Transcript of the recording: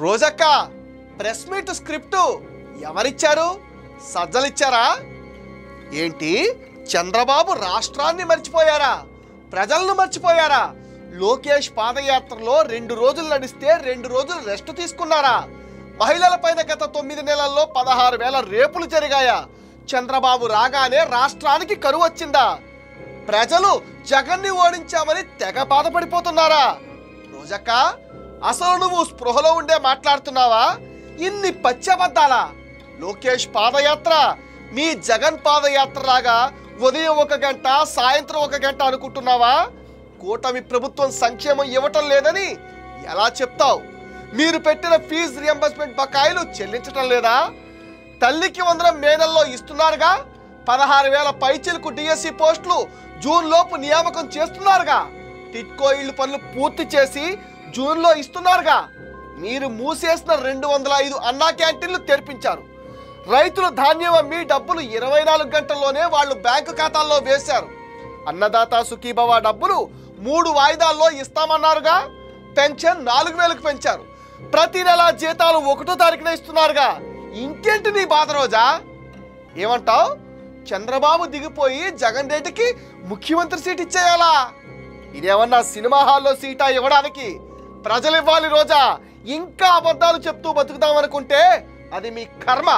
రోజక్క press meet script ఎవరిచ్చారు? సజ్జలిచ్చారా ఏంటి? చంద్రబాబు రాష్ట్రాన్ని మర్చిపోయారా? ప్రజలను మర్చిపోయారా? లోకేష్ పాదయాత్రలో 2 రోజులు నడిస్తే 2 రోజులు రెస్ట్ తీసుకున్నారా? మహిళలపైన గత 9 నెలల్లో 16,000 రేపులు జరిగాయా? చంద్రబాబు రాగానే రాష్ట్రానికి కరువు వచ్చిందా? ప్రజలు జగన్ని ఓడించామని తెగ బాధపడిపోతున్నారా? రోజక్క అసలు నువ్వు స్పృహలో ఉండే మాట్లాడుతున్నావా? ఇన్ని పచ్చబద్దాలా? లోకేష్ పాదయాత్ర మీ జగన్ పాదయాత్ర లాగా ఉదయం 1 గంట సాయంత్రం 1 గంట అనుకుంటున్నావా? కూటమి ప్రభుత్వం సంక్షేమం ఇవ్వటం లేదని ఎలా చెప్తావు? మీరు పెట్టిన ఫీజు రియంబర్స్మెంట్ బకాయిలు చెల్లించటం లేదా? తల్లికి వందనం మే నెలలో ఇస్తున్నారుగా. 16,000 పైచిలకు డిఎస్సి పోస్టులు జూన్ లోపు నియామకం చేస్తున్నారుగా. టిట్కో ఇళ్ల పనులు పూర్తి చేసి జూన్లో ఇస్తున్నారుగా. మీరు మూసేసిన 205 అన్నా క్యాంటీన్లు తెరిపించారు. రైతులు ధాన్యం అమ్మి డబ్బులు 24 గంటల్లోనే వాళ్ళు బ్యాంకు ఖాతాల్లో వేశారు. అన్నదాత సుఖీభవ డబ్బులు 3 వాయిదాల్లో ఇస్తామన్నారుగా. పెన్షన్ 4,000కు పెంచారు. ప్రతి నెల జీతాలు 1వ తారీఖున ఇస్తున్నారుగా. ఇంకేంటి నీ బాధ రోజా? ఏమంటావు? చంద్రబాబు దిగిపోయి జగన్ రెడ్డికి ముఖ్యమంత్రి సీట్ ఇచ్చేయాలా? ఇదేమన్నా సినిమా హాల్లో సీటా ఇవ్వడానికి? ప్రజలు ఇవ్వాలి రోజా. ఇంకా అబద్ధాలు చెప్తూ బతుకుదామనుకుంటే అది మీ కర్మ.